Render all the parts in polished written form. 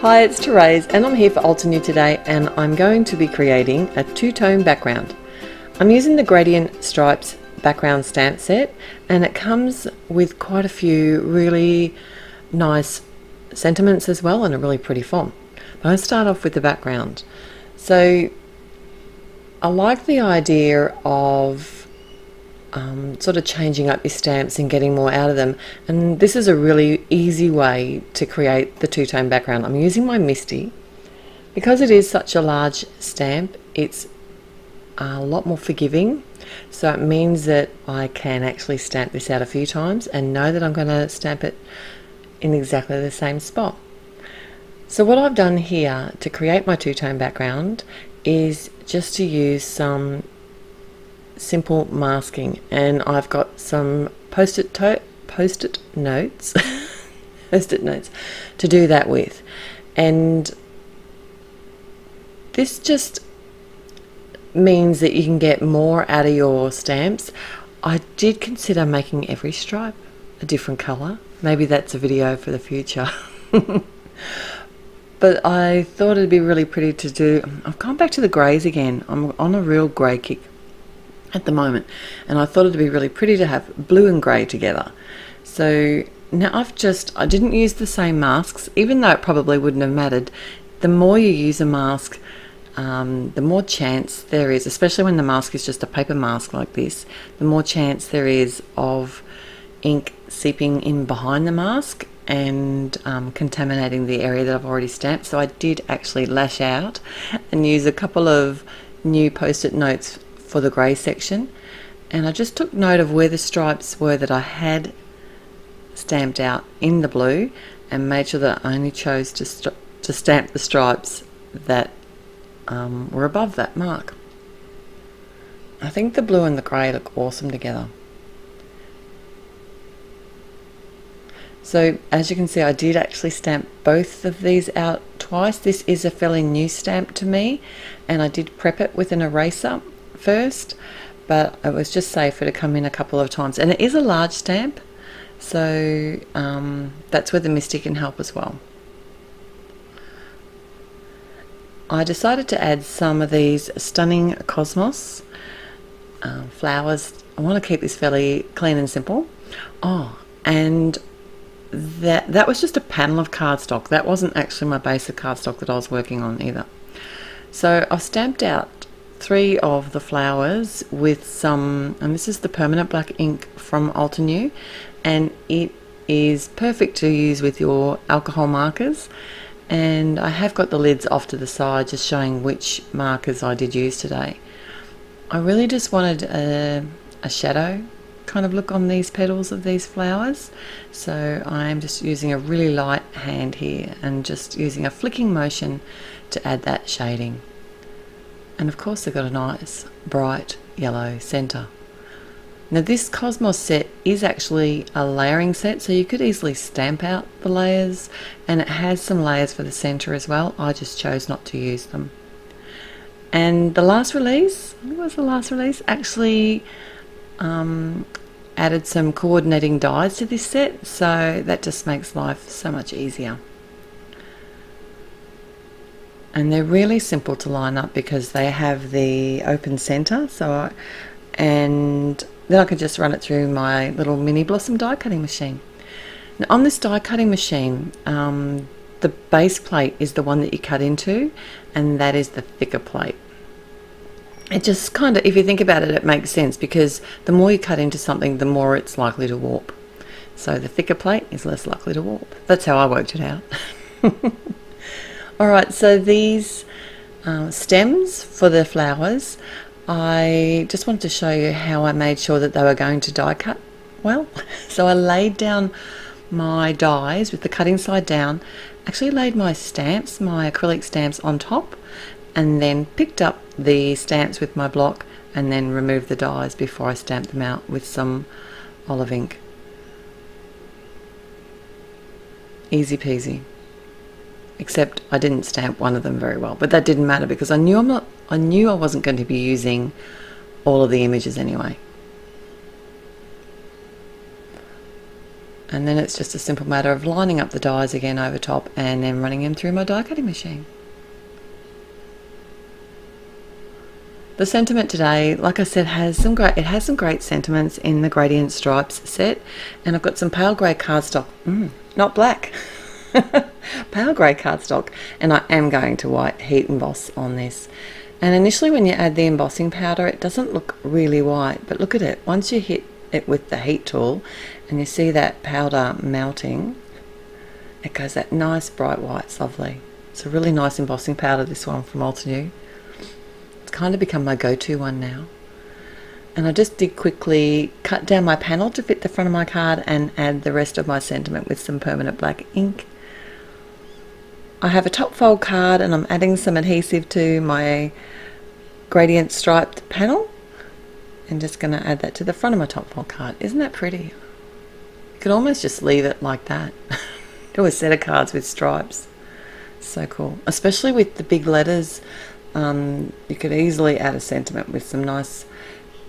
Hi, it's Therese and I'm here for Altenew today, and I'm going to be creating a two-tone background. I'm using the Gradient Stripes background stamp set, and it comes with quite a few really nice sentiments as well and a really pretty font. But I'll start off with the background. So I like the idea of sort of changing up your stamps and getting more out of them, and this is a really easy way to create the two-tone background. I'm using my Misty. Because it is such a large stamp, it's a lot more forgiving, so it means that I can actually stamp this out a few times and know that I'm going to stamp it in exactly the same spot. So what I've done here to create my two-tone background is just to use some simple masking, and I've got some post-it notes post-it notes to do that with, and this just means that you can get more out of your stamps. I did consider making every stripe a different color. Maybe that's a video for the future. But I thought it'd be really pretty to do. I've gone back to the greys again. I'm on a real grey kick at the moment, and I thought it'd be really pretty to have blue and grey together. So now I didn't use the same masks, even though it probably wouldn't have mattered. The more you use a mask, the more chance there is, especially when the mask is just a paper mask like this, the more chance there is of ink seeping in behind the mask and contaminating the area that I've already stamped. So I did actually lash out and use a couple of new post-it notes for the grey section, and I just took note of where the stripes were that I had stamped out in the blue, and made sure that I only chose to stamp the stripes that were above that mark. I think the blue and the grey look awesome together. So as you can see, I did actually stamp both of these out twice. This is a fairly new stamp to me, and I did prep it with an eraser first, but it was just safer to come in a couple of times, and it is a large stamp, so that's where the Misty can help as well. I decided to add some of these stunning cosmos flowers. I want to keep this fairly clean and simple. Oh, and that was just a panel of cardstock. That wasn't actually my base of cardstock that I was working on either. So I've stamped out 3 of the flowers with some, and this is the permanent black ink from Altenew, and it is perfect to use with your alcohol markers. And I have got the lids off to the side, just showing which markers I did use today. I really just wanted a shadow kind of look on these petals of these flowers, so I'm just using a really light hand here and just using a flicking motion to add that shading. And of course they've got a nice bright yellow center. Now this Cosmos set is actually a layering set, so you could easily stamp out the layers, and it has some layers for the center as well. I just chose not to use them. And the last release, what was the last release? Actually added some coordinating dies to this set, so that just makes life so much easier. And they're really simple to line up because they have the open center, and then I could just run it through my little mini blossom die cutting machine. Now on this die cutting machine, the base plate is the one that you cut into, and that is the thicker plate. It just kind of, if you think about it, it makes sense, because the more you cut into something, the more it's likely to warp. So the thicker plate is less likely to warp. That's how I worked it out. Alright, so these stems for the flowers, I just wanted to show you how I made sure that they were going to die cut well. So I laid down my dies with the cutting side down, actually laid my stamps, my acrylic stamps on top, and then picked up the stamps with my block and then removed the dies before I stamped them out with some olive ink. Easy peasy. Except I didn't stamp one of them very well, but that didn't matter because I knew I wasn't going to be using all of the images anyway. And then it's just a simple matter of lining up the dies again over top and then running them through my die cutting machine. The sentiment today, like I said, has some great sentiments in the gradient stripes set, and I've got some pale grey cardstock, not black, pale grey cardstock, and I am going to white heat emboss on this. And initially when you add the embossing powder, it doesn't look really white, but look at it. Once you hit it with the heat tool and you see that powder melting, it goes that nice bright white. It's lovely. It's a really nice embossing powder, this one from Altenew. It's kind of become my go-to one now. And I just did quickly cut down my panel to fit the front of my card and add the rest of my sentiment with some permanent black ink. I have a top fold card and I'm adding some adhesive to my gradient striped panel. I'm just going to add that to the front of my top fold card. Isn't that pretty? You could almost just leave it like that. Do a set of cards with stripes. So cool. Especially with the big letters, you could easily add a sentiment with some nice,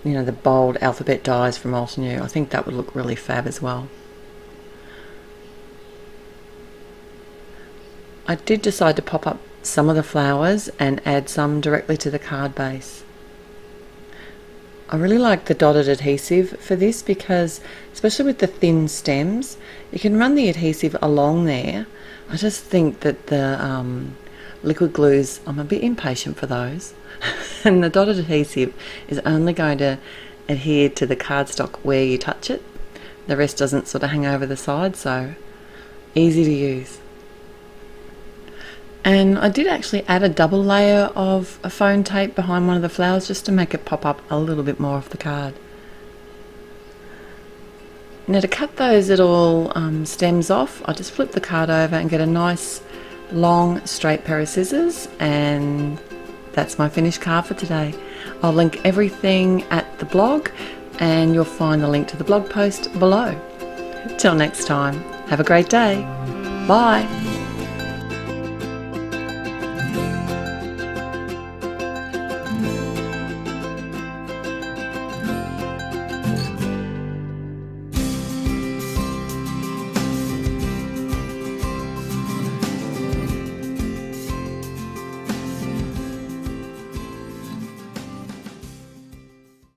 the bold alphabet dies from Altenew. I think that would look really fab as well. I did decide to pop up some of the flowers and add some directly to the card base. I really like the dotted adhesive for this because, especially with the thin stems, you can run the adhesive along there. I just think that the liquid glues, I'm a bit impatient for those. And the dotted adhesive is only going to adhere to the cardstock where you touch it. The rest doesn't sort of hang over the side, so easy to use. And I did actually add a double layer of a foam tape behind one of the flowers just to make it pop up a little bit more off the card. Now to cut those little stems off, I just flip the card over and get a nice long straight pair of scissors, and that's my finished card for today. I'll link everything at the blog and you'll find the link to the blog post below. Till next time, have a great day. Bye.